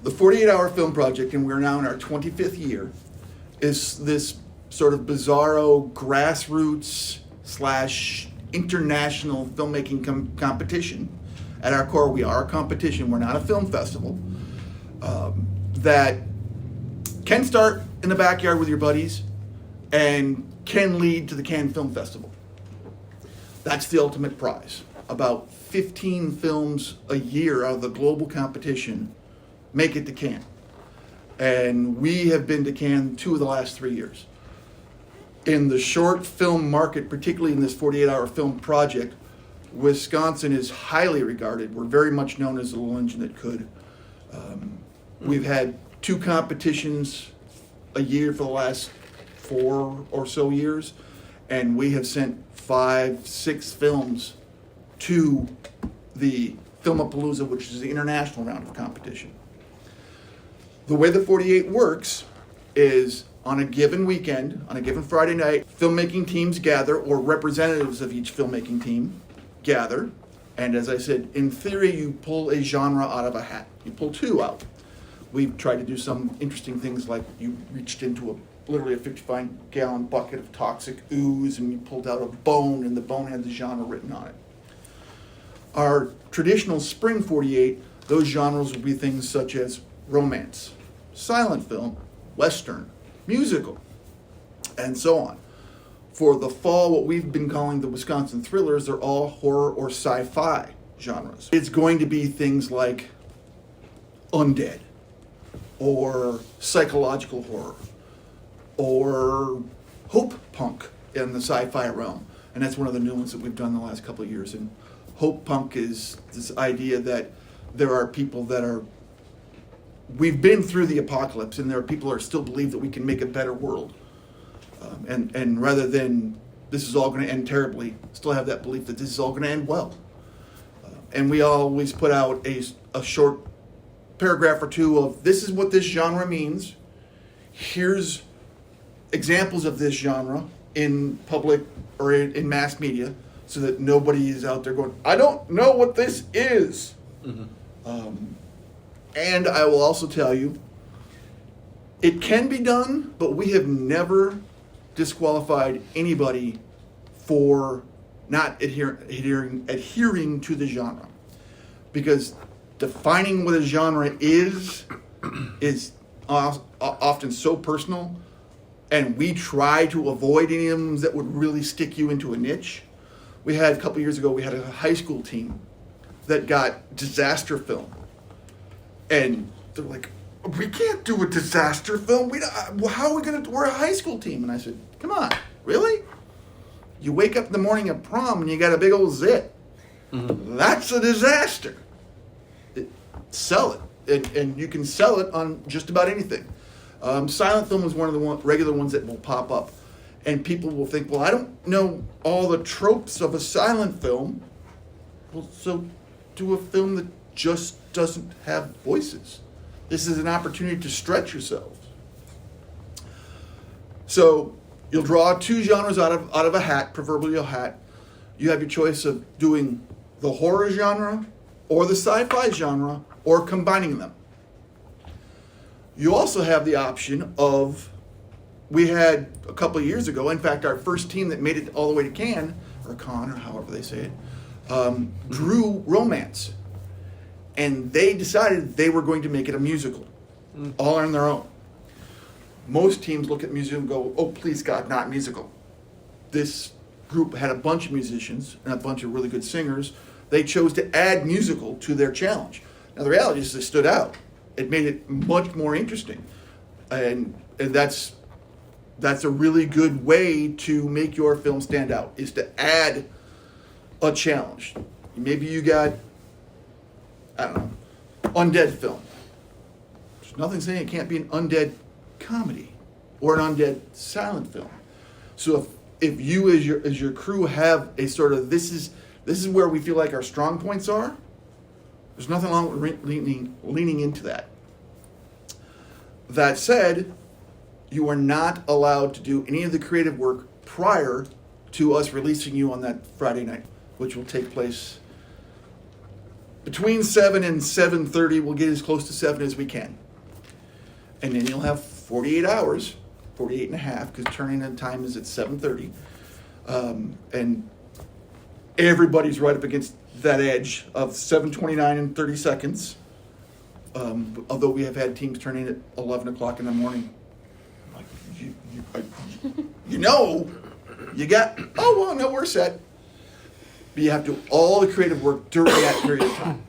The 48-hour film project, and we're now in our 25th year, is this sort of bizarro grassroots / international filmmaking competition. At our core, we are a competition. We're not a film festival. That can start in the backyard with your buddies and can lead to the Cannes Film Festival. That's the ultimate prize. About 15 films a year out of the global competition make it to Cannes. And we have been to Cannes 2 of the last 3 years. In the short film market, particularly in this 48-hour film project, Wisconsin is highly regarded. We're very much known as the little engine that could. We've had 2 competitions a year for the last 4 or so years, and we have sent 5, 6 films to the Filmapalooza, which is the international round of competition. The way the 48 works is on a given weekend, on a given Friday night, filmmaking teams gather, or representatives of each filmmaking team gather, and as I said, in theory, you pull a genre out of a hat. You pull 2 out. We've tried to do some interesting things, like you reached into literally a 55-gallon bucket of toxic ooze and you pulled out a bone, and the bone had the genre written on it. Our traditional spring 48, those genres will be things such as romance, silent film, western, musical, and so on. For the fall, what we've been calling the Wisconsin thrillers are all horror or sci-fi genres. It's going to be things like undead, or psychological horror, or hope punk in the sci-fi realm. And that's one of the new ones that we've done the last couple of years. And hope punk is this idea that there are people that are, we've been through the apocalypse, and there are people that still believe that we can make a better world. And rather than this is all going to end terribly, still have that belief that this is all going to end well. And we always put out a short paragraph or 2 of, this is what this genre means. Here's examples of this genre in public or in mass media, so that nobody is out there going, I don't know what this is. Mm-hmm. And I will also tell you, it can be done, but we have never disqualified anybody for not adhering to the genre. Because defining what a genre is often so personal, and we try to avoid any of them that would really stick you into a niche. We had a couple years ago, we had a high school team that got disaster film. And they're like, we can't do a disaster film. How are we going to, we're a high school team. And I said, come on, really? You wake up in the morning at prom and you got a big old zit. Mm-hmm. That's a disaster. Sell it. And you can sell it on just about anything. Silent film is one of the regular ones that will pop up. And people will think, well, I don't know all the tropes of a silent film. Well, so do a film that just doesn't have voices. This is an opportunity to stretch yourselves. So you'll draw 2 genres out of a hat, proverbially a hat. You have your choice of doing the horror genre or the sci-fi genre, or combining them. You also have the option of, we had a couple of years ago, in fact, our first team that made it all the way to Cannes, or Cannes, or however they say it, drew romance. And they decided they were going to make it a musical, all on their own. Most teams look at music and go, oh, please God, not musical. This group had a bunch of musicians and a bunch of really good singers. They chose to add musical to their challenge. Now, the reality is they stood out. It made it much more interesting. And that's a really good way to make your film stand out, is to add a challenge. Maybe you got, I don't know, undead film. There's nothing saying it can't be an undead comedy or an undead silent film. So if you as your crew have a sort of, this is where we feel like our strong points are, there's nothing wrong with leaning into that. That said, you are not allowed to do any of the creative work prior to us releasing you on that Friday night, which will take place between 7 and 7:30, we'll get as close to 7 as we can. And then you'll have 48 hours, 48 and a half, because turn-in time is at 7:30. And everybody's right up against that edge of 7:29 and 30 seconds. Although we have had teams turn in at 11 o'clock in the morning. Like, you got, oh, well, no, we're set. But you have to do all the creative work during that period of time.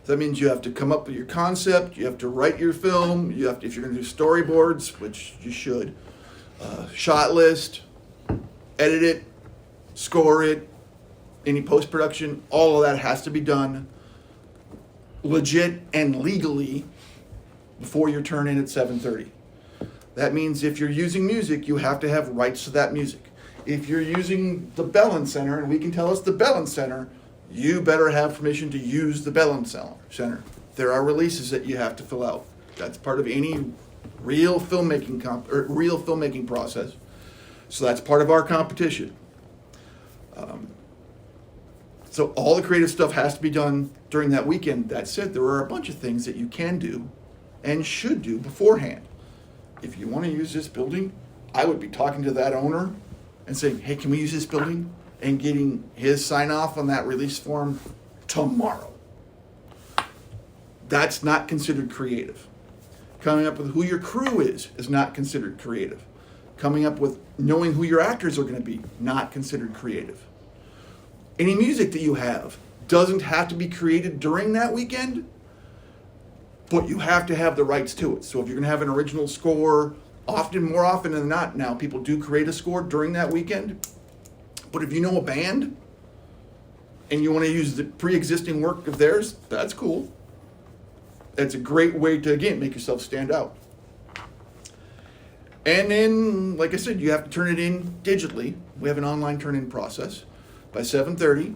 So that means you have to come up with your concept, you have to write your film, you have to, if you're going to do storyboards, which you should, shot list, edit it, score it, any post-production, all of that has to be done legit and legally before your turn in at 7:30. That means if you're using music, you have to have rights to that music. If you're using the Bellin Center, and we can tell it's the Bellin Center, you better have permission to use the Bellin Center. There are releases that you have to fill out. That's part of any real filmmaking process. So that's part of our competition. So all the creative stuff has to be done during that weekend. That said, there are a bunch of things that you can do and should do beforehand. If you want to use this building, I would be talking to that owner and saying, hey, can we use this building? And getting his sign off on that release form tomorrow. That's not considered creative. Coming up with who your crew is not considered creative. Coming up with knowing who your actors are going to be, not considered creative. Any music that you have doesn't have to be created during that weekend, but you have to have the rights to it. So if you're going to have an original score, more often than not now, people do create a score during that weekend. But if you know a band and you want to use the pre-existing work of theirs, that's cool. That's a great way to, again, make yourself stand out. And then, like I said, you have to turn it in digitally. We have an online turn-in process. By 7:30,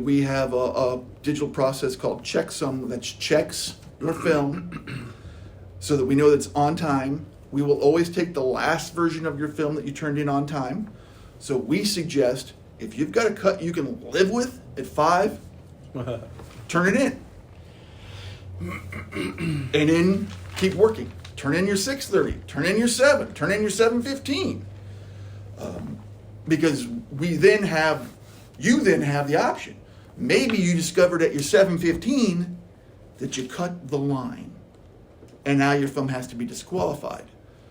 we have a digital process called Checksum that checks your film so that we know that it's on time. We will always take the last version of your film that you turned in on time. So we suggest if you've got a cut you can live with at 5, turn it in. And then keep working. Turn in your 6:30, turn in your 7, turn in your 7:15. Because you then have the option. Maybe you discovered at your 7:15 that you cut the line. And now your film has to be disqualified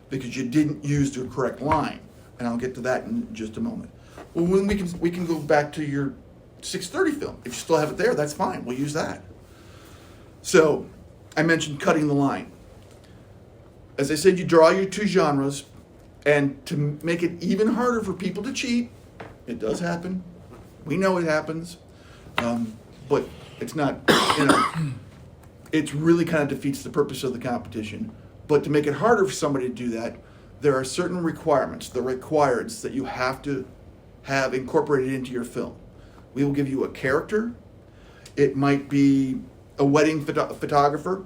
because you didn't use the correct line. And I'll get to that in just a moment. Well, when we can go back to your 6:30 film. If you still have it there, that's fine. We'll use that. So I mentioned cutting the line. As I said, you draw your 2 genres. And to make it even harder for people to cheat, it does happen. We know it happens. But it's not, it really kind of defeats the purpose of the competition. But to make it harder for somebody to do that, there are certain requirements, the requireds that you have to have incorporated into your film. We will give you a character. It might be a wedding photographer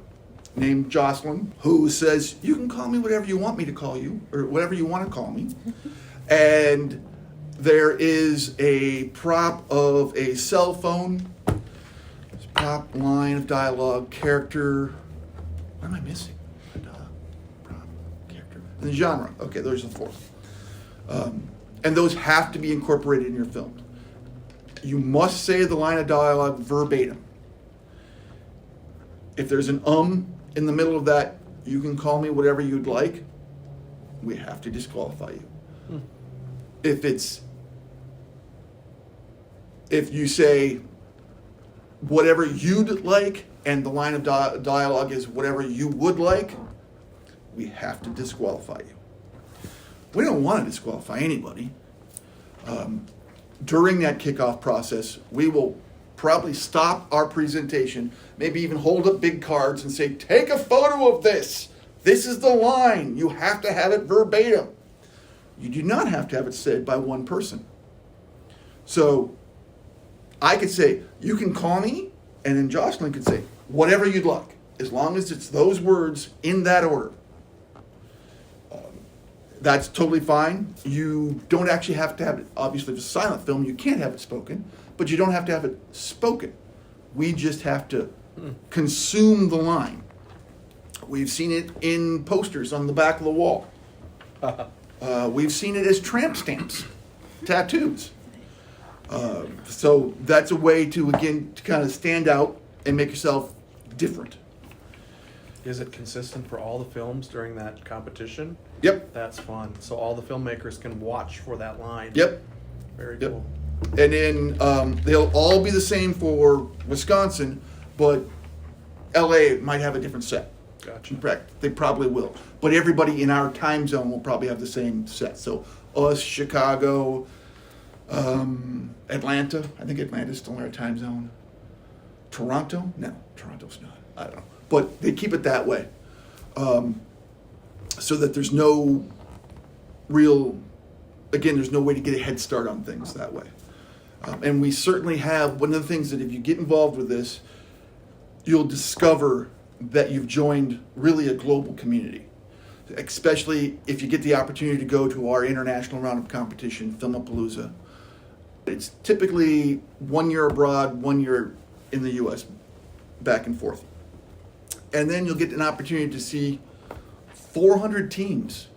named Jocelyn, who says, you can call me whatever you want me to call you, or whatever you want to call me. And there is a prop of a cell phone, prop, line of dialogue, character. What am I missing? Prop, character, and the genre. Okay, those are the 4. And those have to be incorporated in your film. You must say the line of dialogue verbatim. If there's an in the middle of that, you can call me whatever you'd like, we have to disqualify you. If you say whatever you'd like and the line of dialogue is whatever you would like, we have to disqualify you. We don't want to disqualify anybody. During that kickoff process, we will probably stop our presentation, maybe even hold up big cards and say, take a photo of this. This is the line. You have to have it verbatim. You do not have to have it said by one person. So I could say, you can call me, and then Jocelyn could say, whatever you'd like, as long as it's those words in that order. That's totally fine. You don't actually have to have it, obviously, if it's a silent film, you can't have it spoken, but you don't have to have it spoken. We just have to consume the line. We've seen it in posters on the back of the wall. We've seen it as tramp stamps, tattoos. So that's a way to, again, to kind of stand out and make yourself different. Is it consistent for all the films during that competition? Yep. That's fun. So all the filmmakers can watch for that line. Yep. Very Yep. cool. And then they'll all be the same for Wisconsin, but LA might have a different set. Gotcha. In fact, they probably will. But everybody in our time zone will probably have the same set. So us, Chicago, Atlanta. I think Atlanta's still in our time zone. Toronto? No, Toronto's not. I don't know. But they keep it that way. So that there's no real, again, there's no way to get a head start on things that way. And we certainly have, one of the things that if you get involved with this, you'll discover that you've joined really a global community. Especially if you get the opportunity to go to our international round of competition, Filmapalooza. It's typically 1 year abroad, 1 year in the US, back and forth. And then you'll get an opportunity to see 400 teams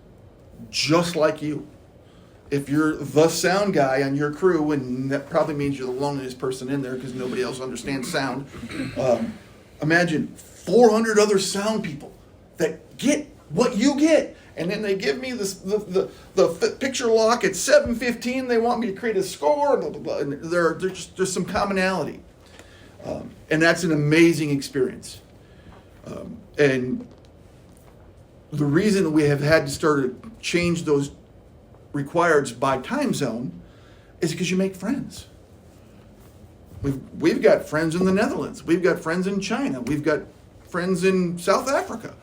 just like you. If you're the sound guy on your crew, and that probably means you're the loneliest person in there because nobody else understands sound, imagine 400 other sound people that get what you get. And then they give me the picture lock at 7:15. They want me to create a score, blah, blah, blah. And there's some commonality. And that's an amazing experience. And the reason we have had to start to change those requireds by time zone is because you make friends. We've got friends in the Netherlands. We've got friends in China. We've got friends in South Africa.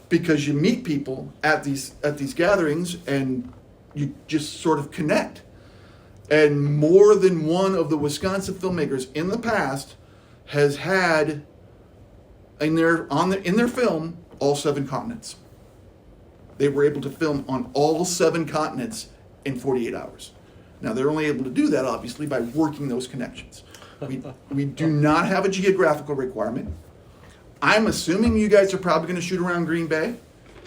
Because you meet people at these gatherings and you just sort of connect. And more than one of the Wisconsin filmmakers in the past has had in their film all 7 continents. They were able to film on all 7 continents in 48 hours. Now they're only able to do that obviously by working those connections. We do not have a geographical requirement. I'm assuming you guys are probably going to shoot around Green Bay,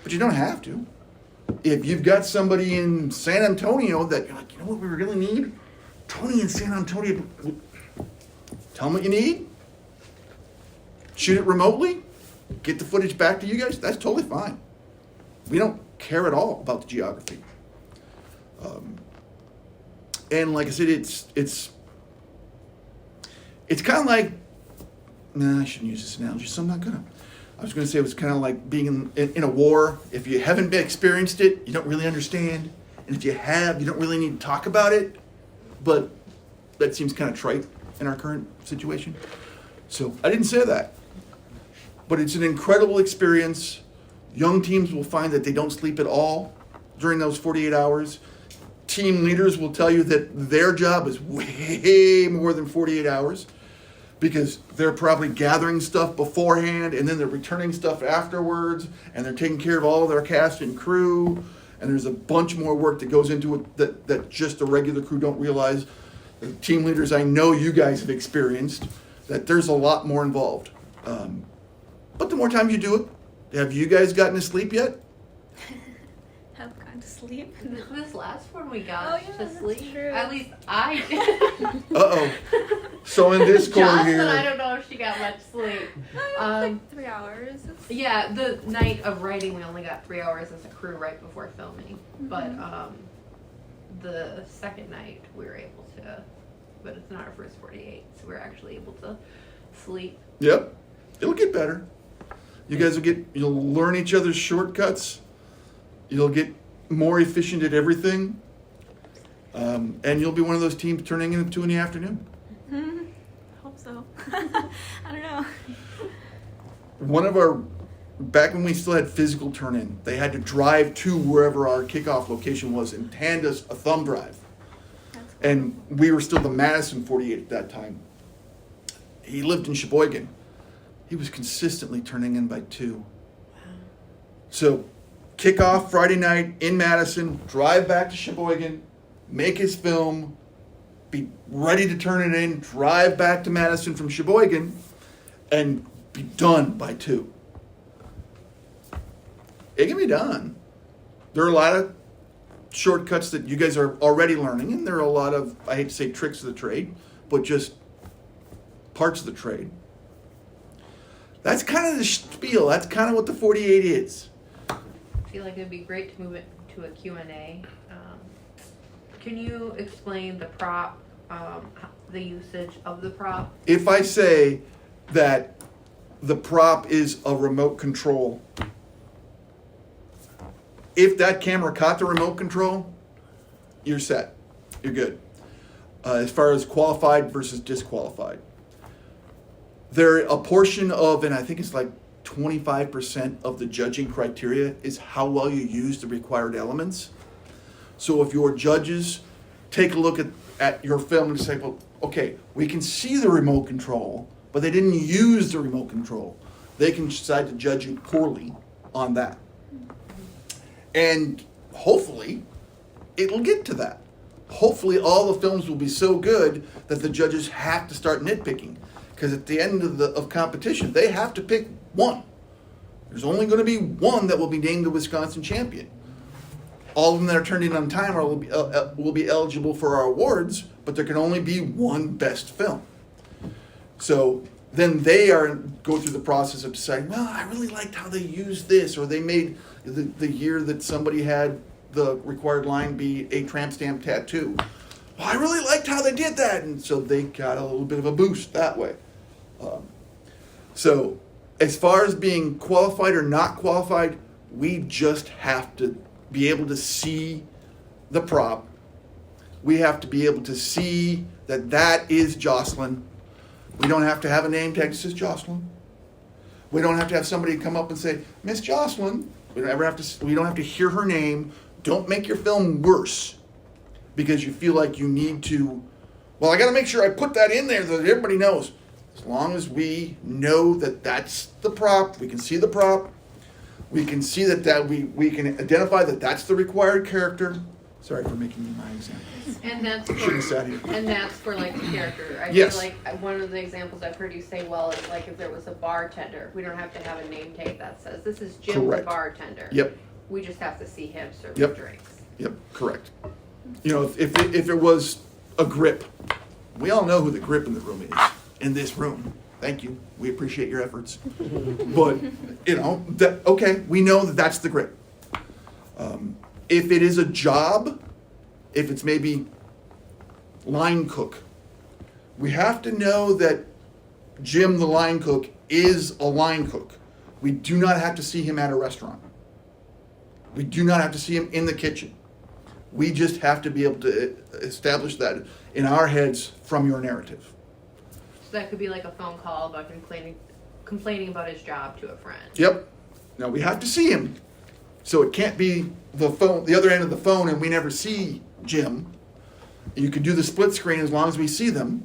but you don't have to. If you've got somebody in San Antonio that you're like, you know what we really need? Tony in San Antonio. Tell them what you need. Shoot it remotely. Get the footage back to you guys. That's totally fine. We don't care at all about the geography. And like I said, it's kind of like, I shouldn't use this analogy, so I'm not gonna. I was gonna say it was kind of like being in a war. If you haven't experienced it, you don't really understand. And if you have, you don't really need to talk about it. But that seems kind of trite in our current situation. So I didn't say that. But it's an incredible experience. Young teams will find that they don't sleep at all during those 48 hours. Team leaders will tell you that their job is way more than 48 hours because they're probably gathering stuff beforehand and then they're returning stuff afterwards and they're taking care of all of their cast and crew. And there's a bunch more work that goes into it that just the regular crew don't realize. The team leaders, I know you guys have experienced that there's a lot more involved. But the more times you do it, have you guys gotten to sleep yet? Have gone to sleep. This last one we got to sleep. True. At least I did. Uh-oh. So in this corner Jocelyn, I here, don't know if she got much sleep. Like 3 hours. Yeah, the night of writing we only got 3 hours as a crew right before filming. But the second night we were able to, but it's not our first 48, so we're actually able to sleep. yep, it'll get better. You guys you'll learn each other's shortcuts. You'll get more efficient at everything. And you'll be one of those teams turning in at 2 p.m. Hope so. I don't know. One of back when we still had physical turn-in, they had to drive to wherever our kickoff location was and hand us a thumb drive. That's cool. And we were still the Madison 48 at that time. He lived in Sheboygan. He was consistently turning in by 2. Wow. So kickoff Friday night in Madison, drive back to Sheboygan, make his film, be ready to turn it in, drive back to Madison from Sheboygan, and be done by 2. It can be done. There are a lot of shortcuts that you guys are already learning, and there are a lot of, I hate to say tricks of the trade, but just parts of the trade. That's kind of the spiel. That's kind of what the 48 is. I feel like it'd be great to move it to a Q&A. Can you explain the prop, the usage of the prop? If I say that the prop is a remote control, if that camera caught the remote control, you're set. You're good. As far as qualified versus disqualified. A portion of, and I think it's like 25% of the judging criteria is how well you use the required elements. So if your judges take a look at your film and say, well, okay, we can see the remote control, but they didn't use the remote control, they can decide to judge you poorly on that. And hopefully, it'll get to that. Hopefully all the films will be so good that the judges have to start nitpicking. Because at the end of competition, they have to pick one. There's only going to be one that will be named the Wisconsin champion. All of them that are turned in on time will be eligible for our awards, but there can only be one best film. So then they go through the process of deciding, well, I really liked how they used this, or they made the year that somebody had the required line be a tramp stamp tattoo. Well, I really liked how they did that, and so they got a little bit of a boost that way. So as far as being qualified or not qualified, we just have to be able to see the prop. We have to be able to see that is Jocelyn. We don't have to have a name tag that says Jocelyn. We don't have to have somebody come up and say, Miss Jocelyn. We don't have to hear her name. Don't make your film worse because you feel like you need to, well, I got to make sure I put that in there that everybody knows. As long as we know that that's the prop, we can see the prop, we can see that we can identify that that's the required character. Sorry for making you my example. And that's Shouldn't have sat here. And that's for like the character. I Yes. feel like one of the examples I've heard you say well is like if there was a bartender, we don't have to have a name tag that says this is Jim Correct. the bartender. Yep. We just have to see him serving Yep. drinks. Yep, correct. You know, if it was a grip, we all know who the grip in the room is, in this room. Thank you. We appreciate your efforts. But, you know, okay, we know that that's the grip. If it is a job, if it's maybe line cook, we have to know that Jim the line cook is a line cook. We do not have to see him at a restaurant. We do not have to see him in the kitchen. We just have to be able to establish that in our heads from your narrative. So that could be like a phone call about complaining about his job to a friend. Yep. Now we have to see him. So it can't be the other end of the phone and we never see Jim. You can do the split screen as long as we see them.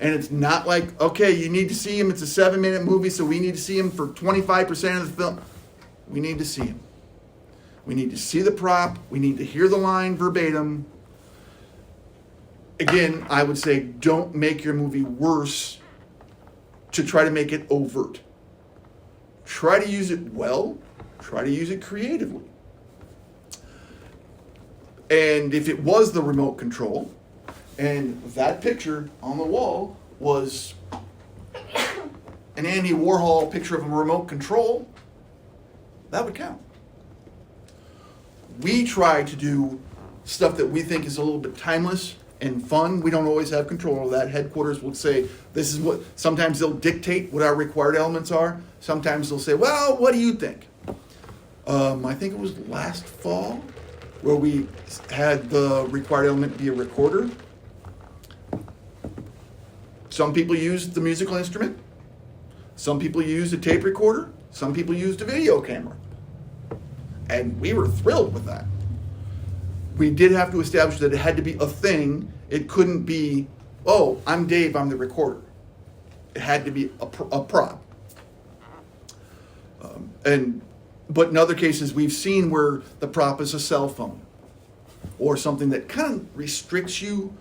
And it's not like, okay, you need to see him. It's a 7-minute movie, so we need to see him for 25% of the film. We need to see him. We need to see the prop. We need to hear the line verbatim. Again, I would say don't make your movie worse to try to make it overt. Try to use it well. Try to use it creatively. And if it was the remote control, and that picture on the wall was an Andy Warhol picture of a remote control, that would count. We try to do stuff that we think is a little bit timeless and fun. We don't always have control of that. Headquarters will say, this is what, sometimes they'll dictate what our required elements are. Sometimes they'll say, well, what do you think? I think it was last fall where we had the required element be a recorder. Some people used the musical instrument. Some people used a tape recorder. Some people used a video camera. And we were thrilled with that. We did have to establish that it had to be a thing. It couldn't be, oh, I'm Dave, I'm the recorder. It had to be a prop. But in other cases, we've seen where the prop is a cell phone or something that kind of restricts you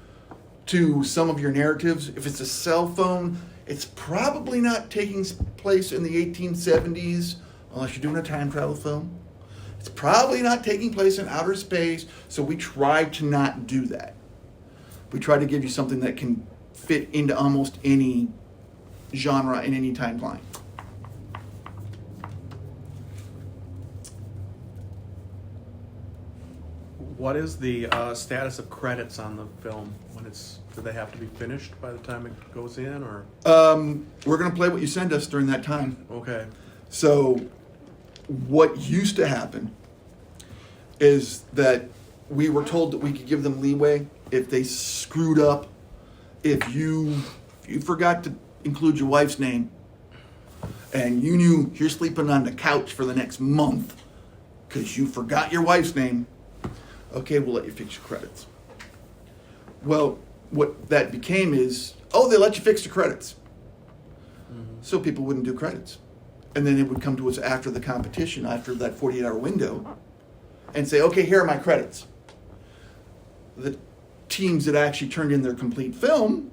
to some of your narratives. If it's a cell phone, it's probably not taking place in the 1870s unless you're doing a time travel film. It's probably not taking place in outer space, so we try to not do that. We try to give you something that can fit into almost any genre in any timeline. What is the status of credits on the film? Do they have to be finished by the time it goes in, or? We're going to play what you send us during that time. Okay. So what used to happen is that we were told that we could give them leeway if they screwed up. If you forgot to include your wife's name and you knew you're sleeping on the couch for the next month because you forgot your wife's name, okay, we'll let you fix your credits. Well, what that became is, they let you fix your credits. So people wouldn't do credits. And then it would come to us after the competition, after that 48-hour window, and say, okay, here are my credits. The teams that actually turned in their complete film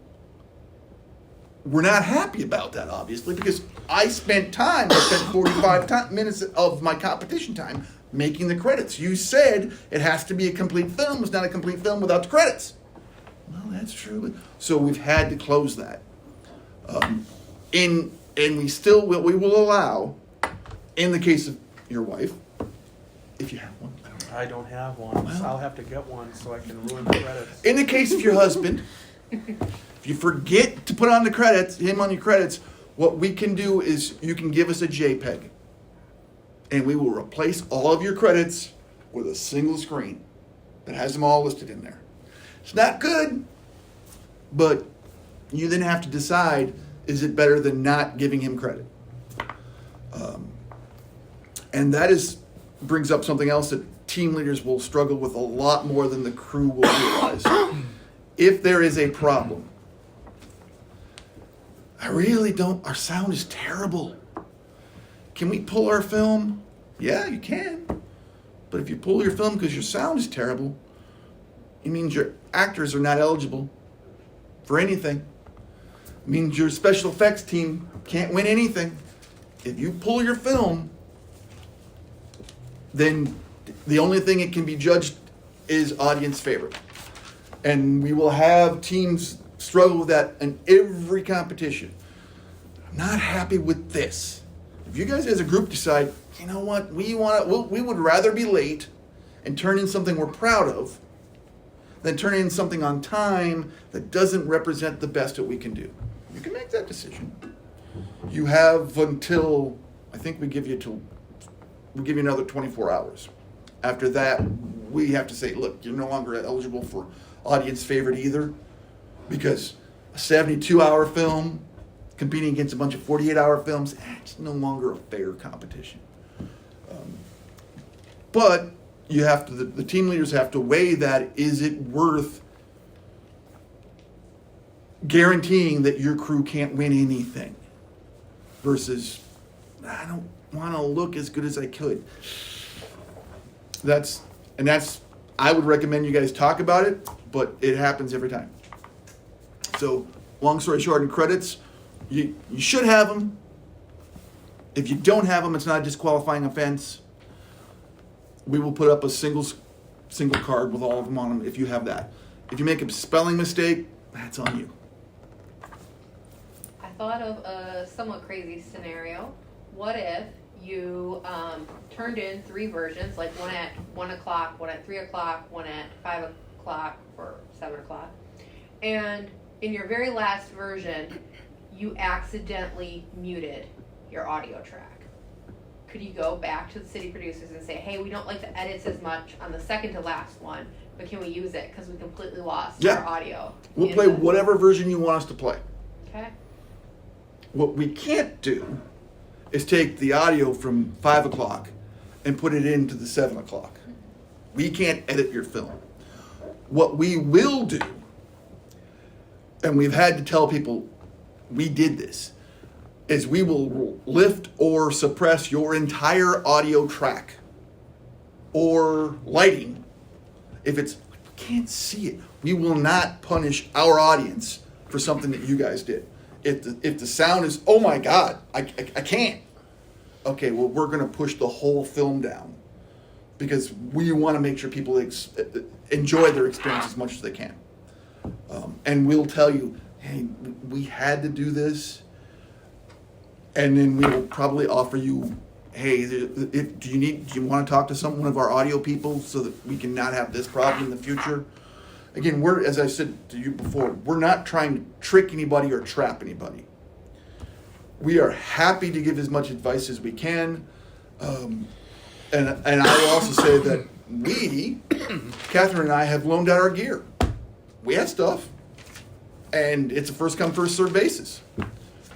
were not happy about that, obviously, because I spent 45 minutes of my competition time making the credits. You said it has to be a complete film. It's not a complete film without the credits. Well, that's true. So we've had to close that. And we will allow, in the case of your wife, if you have one. I don't have one. Well, I'll have to get one so I can ruin the credits. In the case of your husband, if you forget to put on him on your credits, what we can do is you can give us a JPEG. And we will replace all of your credits with a single screen that has them all listed in there. It's not good, but you then have to decide, is it better than not giving him credit? And that brings up something else that team leaders will struggle with a lot more than the crew will realize. If there is a problem, our sound is terrible. Can we pull our film? Yeah, you can. But if you pull your film because your sound is terrible, it means your actors are not eligible for anything. It means your special effects team can't win anything. If you pull your film, then the only thing it can be judged is audience favorite. And we will have teams struggle with that in every competition. I'm not happy with this. If you guys as a group decide, you know what, we would rather be late and turn in something we're proud of than turn in something on time that doesn't represent the best that we can do. You can make that decision. You have until, I think we give you another 24 hours. After that, we have to say, look, you're no longer eligible for audience favorite either, because a 72-hour film competing against a bunch of 48-hour films, it's no longer a fair competition. But you have to, the team leaders have to weigh that. Is it worth guaranteeing that your crew can't win anything versus, I don't want to look as good as I could. I would recommend you guys talk about it, but it happens every time. So, long story short, in credits, you should have them. If you don't have them, it's not a disqualifying offense. We will put up a single card with all of them on them if you have that. If you make a spelling mistake, that's on you. I thought of a somewhat crazy scenario. What if you turned in 3 versions, like one at 1 o'clock, one at 3 o'clock, one at 5 o'clock, or 7 o'clock, and in your very last version, you accidentally muted your audio track? Could you go back to the city producers and say, hey, we don't like the edits as much on the second to last one, but can we use it because we completely lost our audio? We'll play whatever version you want us to play. Okay. What we can't do is take the audio from 5 o'clock and put it into the 7 o'clock. We can't edit your film. What we will do, and we've had to tell people we did this, is we will lift or suppress your entire audio track or lighting. If it's, we can't see it, We will not punish our audience for something that you guys did. If the sound is, oh my God, I can't. Okay, well, we're going to push the whole film down because we want to make sure people enjoy their experience as much as they can. And we'll tell you, hey, we had to do this. And then we will probably offer you, hey, do you want to talk to one of our audio people so that we can not have this problem in the future? Again, as I said to you before, we're not trying to trick anybody or trap anybody. We are happy to give as much advice as we can. And I will also say that Catherine and I, have loaned out our gear. We have stuff. And it's a first come, first served basis.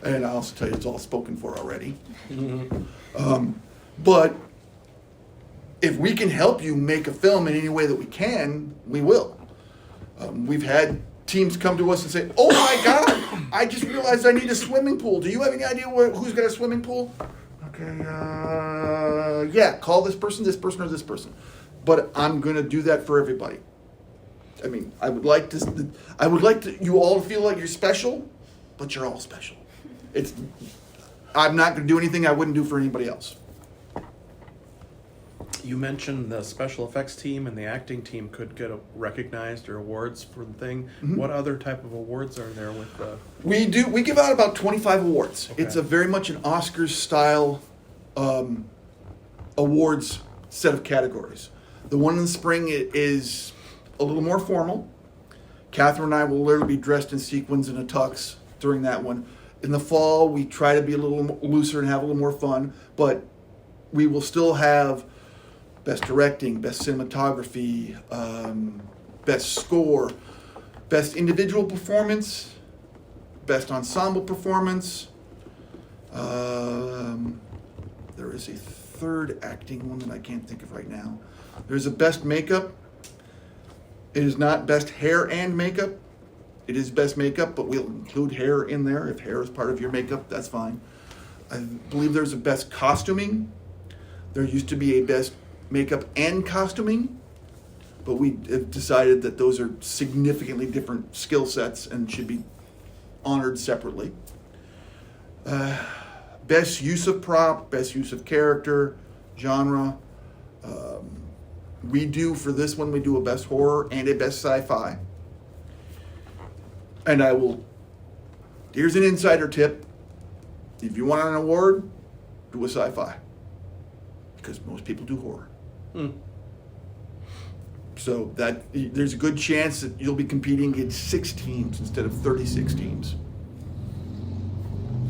And I'll also tell you, it's all spoken for already. But if we can help you make a film in any way that we can, we will. We've had teams come to us and say, oh my God, I just realized I need a swimming pool. Do you have any idea who's got a swimming pool? Okay, yeah, call this person, or this person. But I'm going to do that for everybody. I mean, I would like you all to feel like you're special, but you're all special. I'm not going to do anything I wouldn't do for anybody else. You mentioned the special effects team and the acting team could get recognized or awards for the thing. Mm-hmm. What other type of awards are there with the... We give out about 25 awards. Okay. It's a very much an Oscars style awards set of categories. The one in the spring is a little more formal. Catherine and I will literally be dressed in sequins and a tux during that one. In the fall, we try to be a little looser and have a little more fun, but we will still have best directing, best cinematography, best score, best individual performance, best ensemble performance. There is a third acting one that I can't think of right now. There's a best makeup. It is not best hair and makeup. It is best makeup, but we'll include hair in there. If hair is part of your makeup, that's fine. I believe there's a best costuming. There used to be a best makeup and costuming, but we have decided that those are significantly different skill sets and should be honored separately. Best use of prop, best use of character, genre. For this one, we do a best horror and a best sci-fi. And here's an insider tip. If you want an award, do a sci-fi. Because most people do horror. So there's a good chance that you'll be competing against 6 teams instead of 36 teams.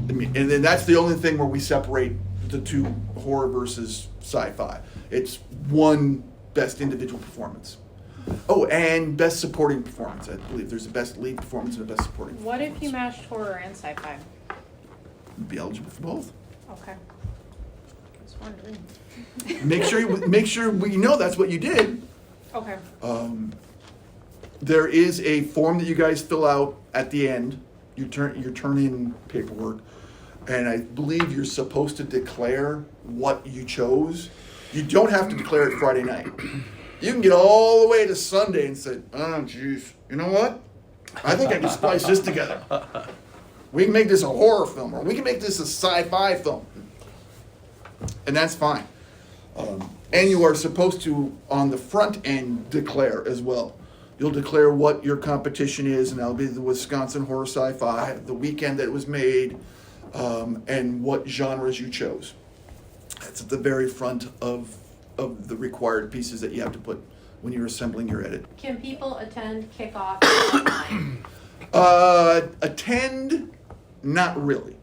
I mean, and then that's the only thing where we separate the two, horror versus sci-fi. It's one best individual performance. Oh, and best supporting performance. I believe there's a best lead performance and a best supporting What performance. if you mashed horror and sci-fi? You'd be eligible for both. Okay. Just wondering. Make sure we know that's what you did. Okay. There is a form that you guys fill out at the end. You turn in paperwork, and I believe you're supposed to declare what you chose. You don't have to declare it Friday night. You can get all the way to Sunday and say, oh, geez, you know what? I think I can splice this together. We can make this a horror film, or we can make this a sci-fi film. And that's fine. And you are supposed to, on the front end, declare as well. You'll declare what your competition is, and that'll be the Wisconsin Horror Sci-Fi, the weekend that it was made, and what genres you chose. That's at the very front of the required pieces that you have to put when you're assembling your edit. Can people attend kickoff online? Attend, not really.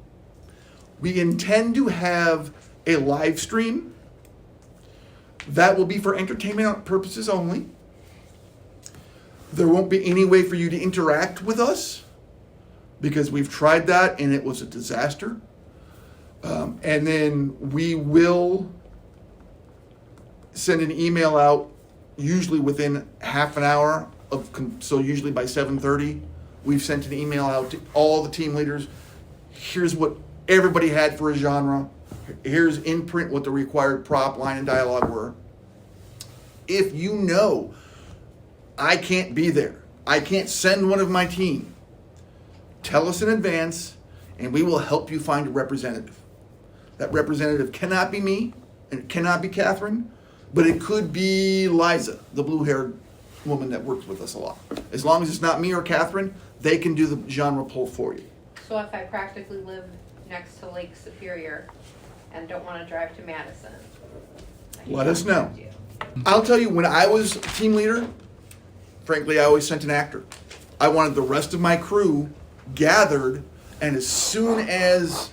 We intend to have a live stream. That will be for entertainment purposes only. There won't be any way for you to interact with us because we've tried that and it was a disaster. And then we will send an email out usually within half an hour so usually by 7:30 we've sent an email out to all the team leaders. Here's what everybody had for a genre. Here's in print what the required prop, line, and dialogue were. If you know I can't be there, I can't send one of my team. Tell us in advance, and we will help you find a representative. That representative cannot be me, and it cannot be Catherine, but it could be Liza, the blue-haired woman that works with us a lot. As long as it's not me or Catherine, they can do the genre pull for you. So if I practically live next to Lake Superior and don't want to drive to Madison, I can Let us know. contact you. I'll tell you, when I was team leader, frankly, I always sent an actor. I wanted the rest of my crew gathered, and as soon as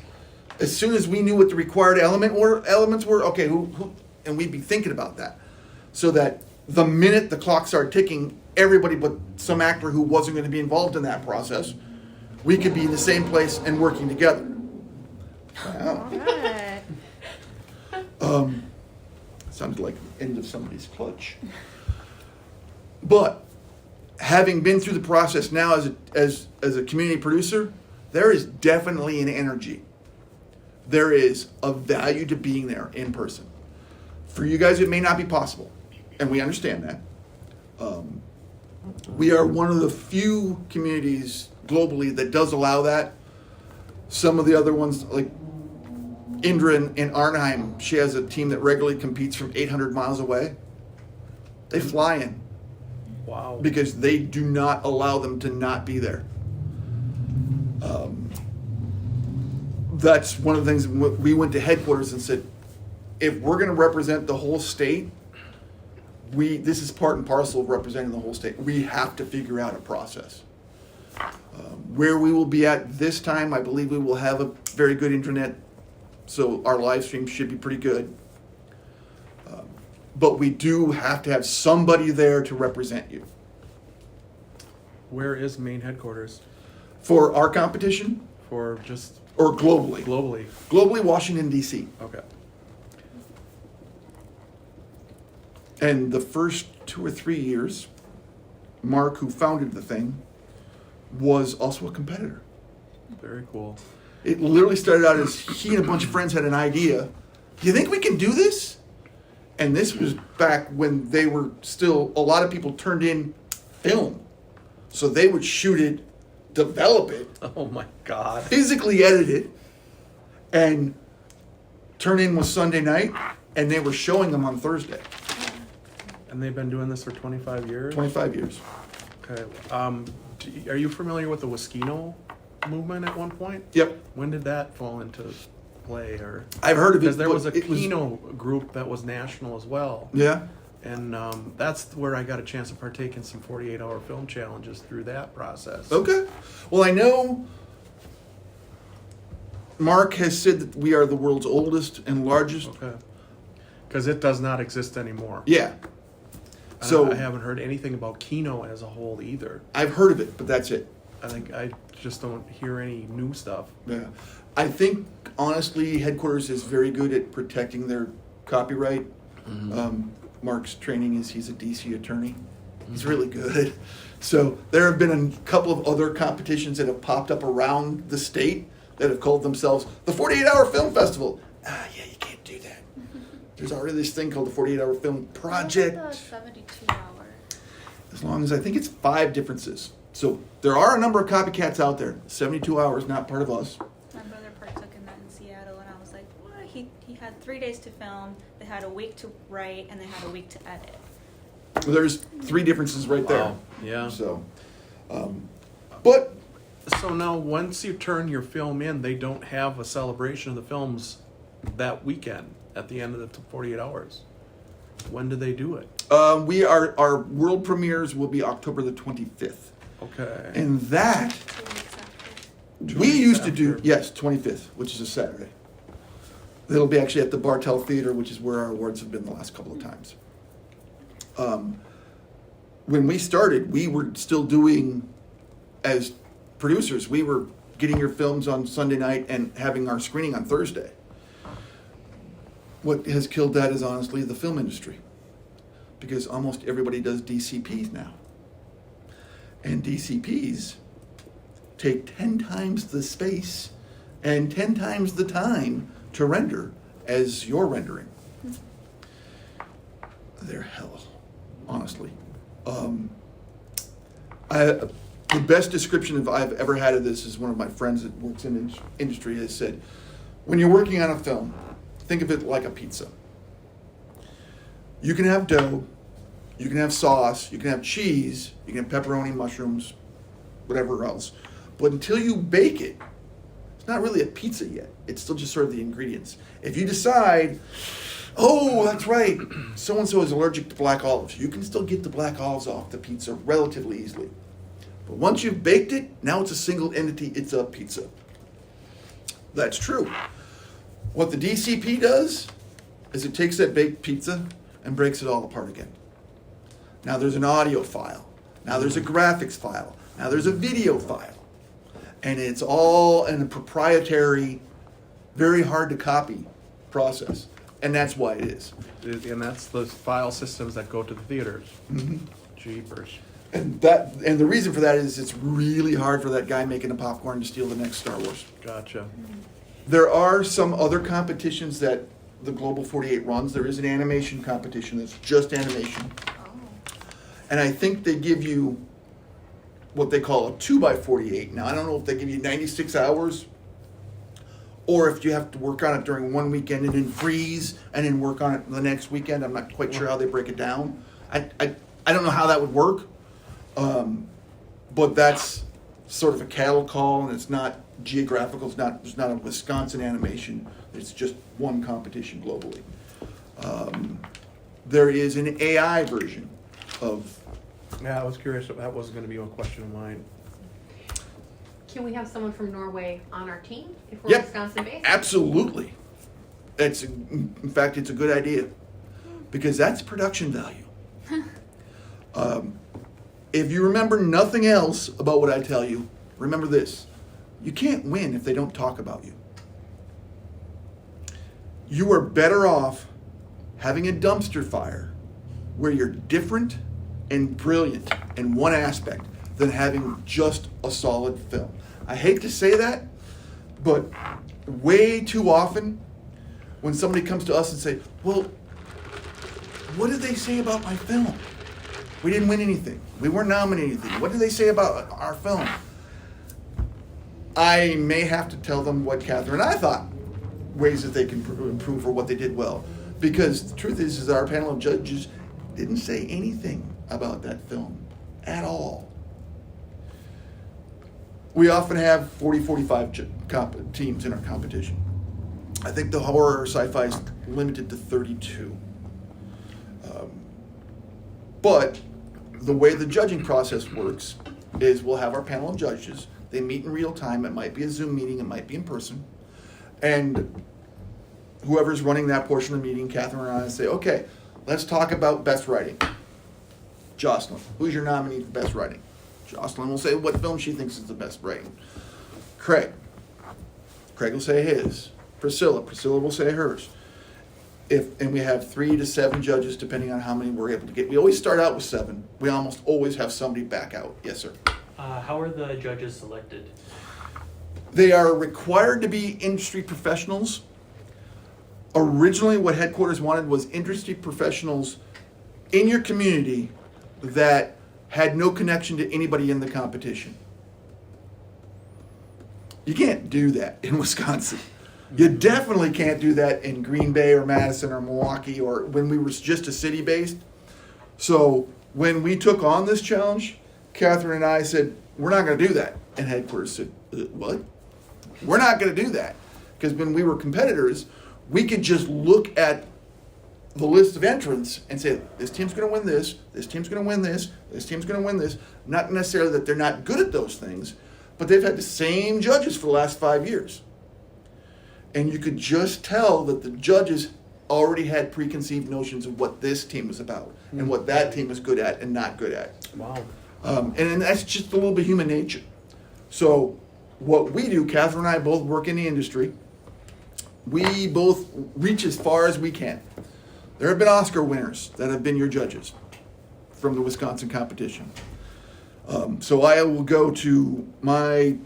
we knew what the required elements were, okay, who, and we'd be thinking about that, so that the minute the clock started ticking, everybody but some actor who wasn't going to be involved in that process, we could be in the same place and working together. Wow. Alright. Sounded like the end of somebody's clutch. But having been through the process now as a community producer, there is definitely an energy. There is a value to being there in person. For you guys, it may not be possible, and we understand that. We are one of the few communities globally that does allow that. Some of the other ones, like Indra in Arnhem, she has a team that regularly competes from 800 miles away. They fly in Wow. because they do not allow them to not be there. That's one of the things we went to headquarters and said, if we're going to represent the whole state, this is part and parcel of representing the whole state. We have to figure out a process. Where we will be at this time, I believe we will have a very good internet, so our live stream should be pretty good. But we do have to have somebody there to represent you. Where is main headquarters For our competition, for just or globally? globally? Globally, Washington, D.C. Okay. And the first 2 or 3 years, Mark, who founded the thing, was also a competitor. Very cool. It literally started out as he and a bunch of friends had an idea. Do you think we can do this? And this was back when they were still, a lot of people turned in film. So they would shoot it, develop it, Oh my God. physically edit it, and turn in was Sunday night, and they were showing them on Thursday. And they've been doing this for 25 years? 25 years. Okay. Are you familiar with the Wisconsin movement at one point? Yep. When did that fall into play? Or I've heard of it. because there but was a it Kino group that was national as well. Yeah. And that's where I got a chance to partake in some 48-hour film challenges through that process. Okay. Well, I know Mark has said that we are the world's oldest and largest. Okay. Because it does not exist anymore. Yeah. And So I haven't heard anything about Kino as a whole either. I've heard of it, but that's it. I think I just don't hear any new stuff. Yeah. I think honestly, headquarters is very good at protecting their copyright. Mark's training is he's a DC attorney. He's really good. So there have been a couple of other competitions that have popped up around the state that have called themselves the 48-Hour Film Festival. Yeah, you can't do that. There's already this thing called the 48-Hour Film Project. What about the 72 hour? As long as I think it's 5 differences. So there are a number of copycats out there. 72 hours, not part of us. My brother partook in that in Seattle, and I was like, what? He had 3 days to film, they had a week to write, and they had a week to edit. Well, there's 3 differences right there. Wow. Yeah. So, but So now, once you turn your film in, they don't have a celebration of the films that weekend at the end of the 48 hours. When do they do it? our world premieres will be October the 25th. Okay. And that 2 weeks after. 2 we weeks used to do, after. yes, 25th, which is a Saturday. It'll be actually at the Bartell Theater, which is where our awards have been the last couple of times. When we started, we were still doing, as producers, we were getting your films on Sunday night and having our screening on Thursday. What has killed that is honestly the film industry, because almost everybody does DCPs now. And DCPs take 10 times the space and 10 times the time to render as you're rendering. They're hell, honestly. The best description I've ever had of this is one of my friends that works in the industry has said, when you're working on a film, think of it like a pizza. You can have dough, you can have sauce, you can have cheese, you can have pepperoni, mushrooms, whatever else. But until you bake it, it's not really a pizza yet. It's still just sort of the ingredients. If you decide, oh, that's right, so-and-so is allergic to black olives, you can still get the black olives off the pizza relatively easily. But once you've baked it, now it's a single entity, it's a pizza. That's true. What the DCP does is it takes that baked pizza and breaks it all apart again. Now there's an audio file. Now there's a graphics file. Now there's a video file. And it's all in a proprietary, very hard to copy process. And that's why it is. And that's the file systems that go to the theaters. Mm-hmm. Jeepers. And the reason for that is it's really hard for that guy making the popcorn to steal the next Star Wars. Gotcha. There are some other competitions that the Global 48 runs. There is an animation competition that's just animation. And I think they give you what they call a 2x48. Now, I don't know if they give you 96 hours or if you have to work on it during one weekend and then freeze and then work on it the next weekend. I'm not quite sure how they break it down. I don't know how that would work. But that's sort of a cattle call, and it's not geographical. There's not a Wisconsin animation. It's just one competition globally. There is an AI version of. Yeah, I was curious. That was going to be a question of mine. Can we have someone from Norway on our team if we're Yep, Wisconsin based? absolutely. In fact, it's a good idea because that's production value. If you remember nothing else about what I tell you, remember this. You can't win if they don't talk about you. You are better off having a dumpster fire where you're different and brilliant in one aspect than having just a solid film. I hate to say that, but way too often when somebody comes to us and say, well, what did they say about my film? We didn't win anything. We weren't nominated anything. What did they say about our film? I may have to tell them what Catherine and I thought, ways that they can improve or what they did well. Because the truth is our panel of judges didn't say anything about that film at all. We often have 40, 45 teams in our competition. I think the horror sci-fi is limited to 32. But the way the judging process works is we'll have our panel of judges. They meet in real time. It might be a Zoom meeting. It might be in person. And whoever's running that portion of the meeting, Catherine and I, say, okay, let's talk about best writing. Jocelyn, who's your nominee for best writing? Jocelyn will say what film she thinks is the best writing. Craig will say his. Priscilla will say hers. And we have 3 to 7 judges, depending on how many we're able to get. We always start out with 7. We almost always have somebody back out. Yes, sir. How are the judges selected? They are required to be industry professionals. Originally, what headquarters wanted was industry professionals in your community that had no connection to anybody in the competition. You can't do that in Wisconsin. You definitely can't do that in Green Bay or Madison or Milwaukee or when we were just a city based. So when we took on this challenge, Catherine and I said, we're not going to do that. And headquarters said, what? We're not going to do that. Because when we were competitors, we could just look at the list of entrants and say, this team's going to win this team's going to win this team's going to win this. Not necessarily that they're not good at those things, but they've had the same judges for the last 5 years. And you could just tell that the judges already had preconceived notions of what this team was about and what that team was good at and not good at. Wow. And that's just a little bit human nature. So what we do, Catherine and I both work in the industry. We both reach as far as we can. There have been Oscar winners that have been your judges from the Wisconsin competition. So I will go to my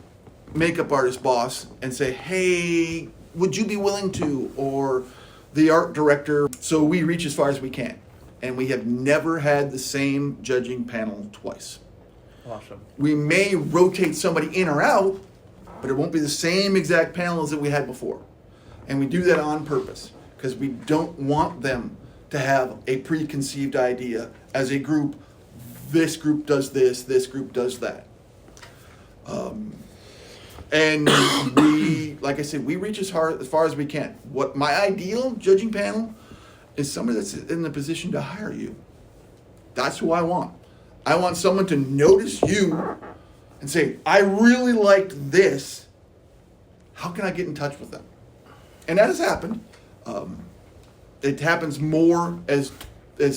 makeup artist boss and say, hey, would you be willing to? Or the art director. So we reach as far as we can. And we have never had the same judging panel twice. Awesome. We may rotate somebody in or out, but it won't be the same exact panels that we had before. And we do that on purpose because we don't want them to have a preconceived idea as a group. This group does this group does that. And we, like I said, we reach as far as we can. What my ideal judging panel is somebody that's in the position to hire you. That's who I want. I want someone to notice you and say, I really liked this. How can I get in touch with them? And that has happened. It happens more as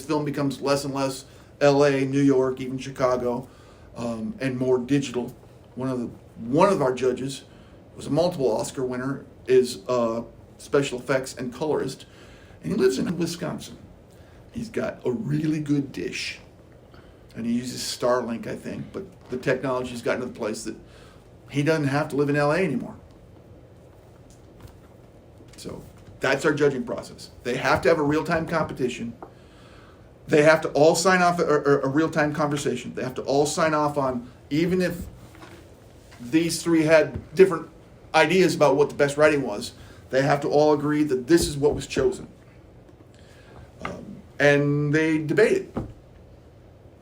film becomes less and less LA, New York, even Chicago, and more digital. One of our judges was a multiple Oscar winner, is special effects and colorist, and he lives in Wisconsin. He's got a really good dish, and he uses Starlink, I think, but the technology's gotten to the place that he doesn't have to live in LA anymore. So that's our judging process. They have to have a real-time competition. They have to all sign off, or a real-time conversation. They have to all sign off on, even if these three had different ideas about what the best writing was, they have to all agree that this is what was chosen. And they debate it.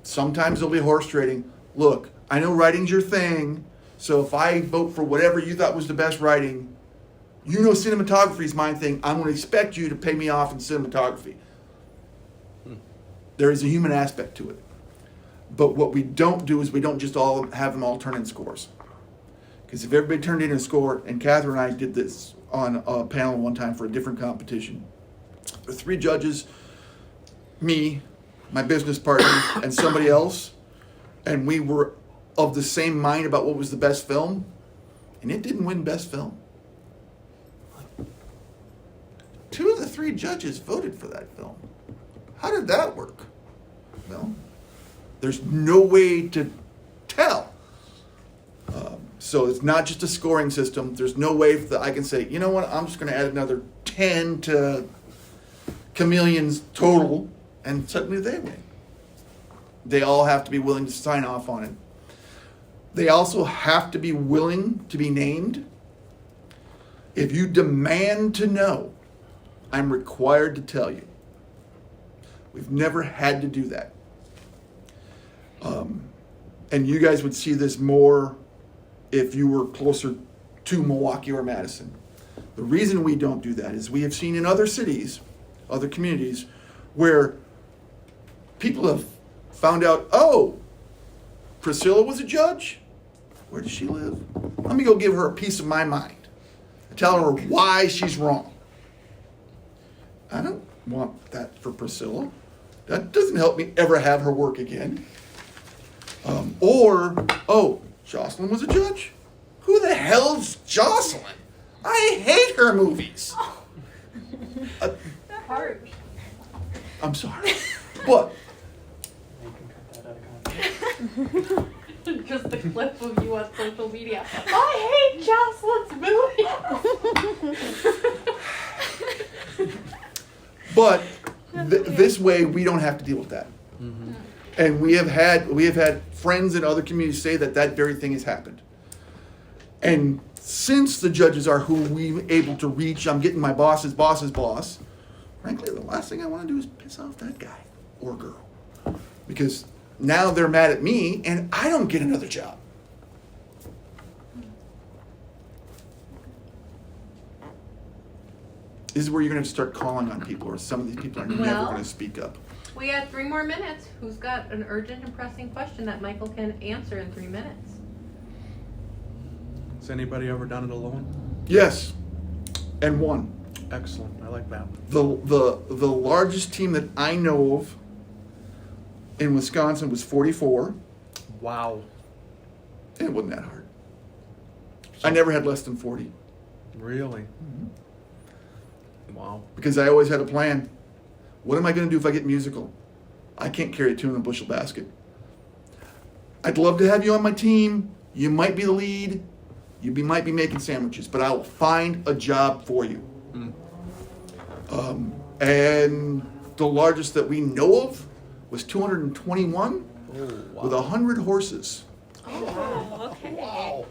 Sometimes there'll be horse trading. Look, I know writing's your thing, so if I vote for whatever you thought was the best writing, you know cinematography's my thing, I'm going to expect you to pay me off in cinematography. There is a human aspect to it. But what we don't do is we don't just all have them all turn in scores. Because if everybody turned in a score, and Catherine and I did this on a panel one time for a different competition, there were 3 judges, me, my business partner, and somebody else, and we were of the same mind about what was the best film, and it didn't win best film. 2 of the 3 judges voted for that film. How did that work? Well, there's no way to tell. So it's not just a scoring system. There's no way that I can say, you know what, I'm just going to add another 10 to Chameleon's total, and suddenly they win. They all have to be willing to sign off on it. They also have to be willing to be named. If you demand to know, I'm required to tell you. We've never had to do that. And you guys would see this more if you were closer to Milwaukee or Madison. The reason we don't do that is we have seen in other cities, other communities, where people have found out, oh, Priscilla was a judge? Where does she live? Let me go give her a piece of my mind. Tell her why she's wrong. I don't want that for Priscilla. That doesn't help me ever have her work again. Oh, Jocelyn was a judge? Who the hell's Jocelyn? I hate her movies. Harsh. I'm sorry. But You can cut that out of context. Just the clip of you on social media. I hate Jocelyn's movie. But this way we don't have to deal with that. Mm-hmm. And we have had friends in other communities say that very thing has happened. And since the judges are who we're able to reach, I'm getting my boss's boss's boss. Frankly, the last thing I want to do is piss off that guy or girl. Because now they're mad at me and I don't get another job. This is where you're going to have to start calling on people, or some of these people are never Well, going to speak up. We got 3 more minutes. Who's got an urgent and pressing question that Michael can answer in 3 minutes? Has anybody ever done it alone? Yes, and one. Excellent. I like that. The largest team that I know of in Wisconsin was 44. Wow. And it wasn't that hard. I never had less than 40 Really? Wow. because I always had a plan. What am I going to do if I get musical? I can't carry a 2 in a bushel basket. I'd love to have you on my team. You might be the lead. Might be making sandwiches, but I will find a job for you. Mm. And the largest that we know of was 221 Oh, wow. with 100 horses. Oh, okay. Wow.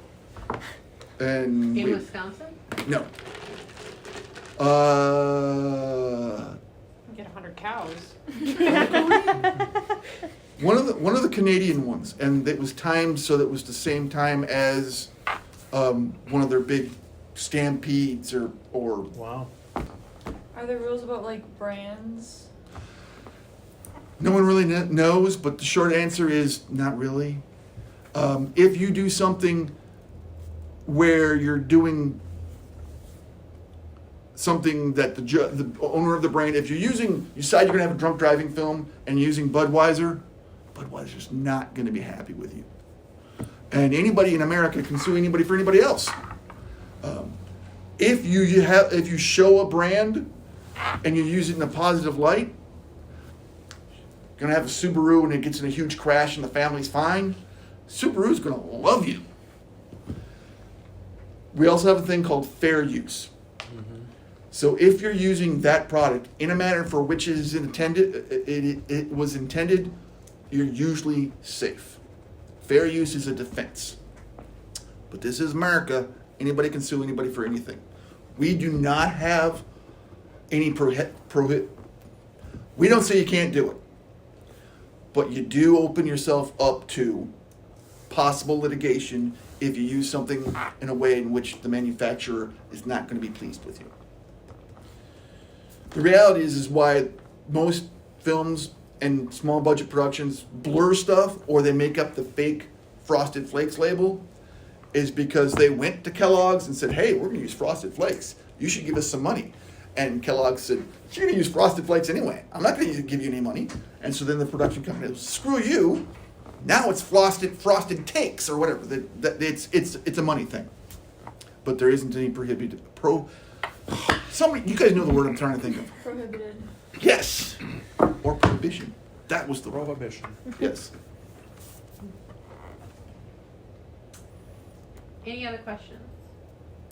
And In we- Wisconsin? no. Get 100 cows. One of the Canadian ones, and it was timed so that it was the same time as one of their big stampedes or Wow. Are there rules about like brands? no one really knows, but the short answer is not really. If you do something where you're doing something that the owner of the brand, if you decide you're gonna have a drunk driving film and you're using Budweiser's not gonna be happy with you. And anybody in America can sue anybody for anybody else. If you show a brand and you use it in a positive light, gonna have a Subaru and it gets in a huge crash and the family's fine, Subaru's gonna love you. We also have a thing called fair use. So if you're using that product in a manner for which it was intended, you're usually safe. Fair use is a defense. But this is America. Anybody can sue anybody for anything. We do not have any we don't say you can't do it. But you do open yourself up to possible litigation if you use something in a way in which the manufacturer is not going to be pleased with you. The reality is why most films and small budget productions blur stuff or they make up the fake Frosted Flakes label is because they went to Kellogg's and said, hey, we're going to use Frosted Flakes. You should give us some money. And Kellogg said, you're going to use Frosted Flakes anyway. I'm not going to give you any money. And so then the production company goes, screw you. Now it's frosted takes or whatever. It's a money thing. But there isn't any prohibited. You guys know the word I'm trying to think of. Prohibited. Yes. Or prohibition. That was the word. Prohibition. Yes. Any other questions?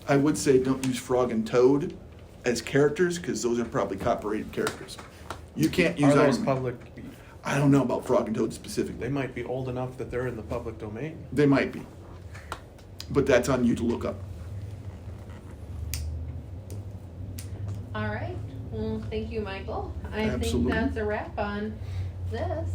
I would say don't use Frog and Toad as characters because those are probably copyrighted characters. You can't use Are those Iron Man. public? I don't know about Frog and Toad specifically. They might be old enough that they're in the public domain. They might be. But that's on you to look up. All right. Well, thank you, Michael. I Absolutely. think that's a wrap on this.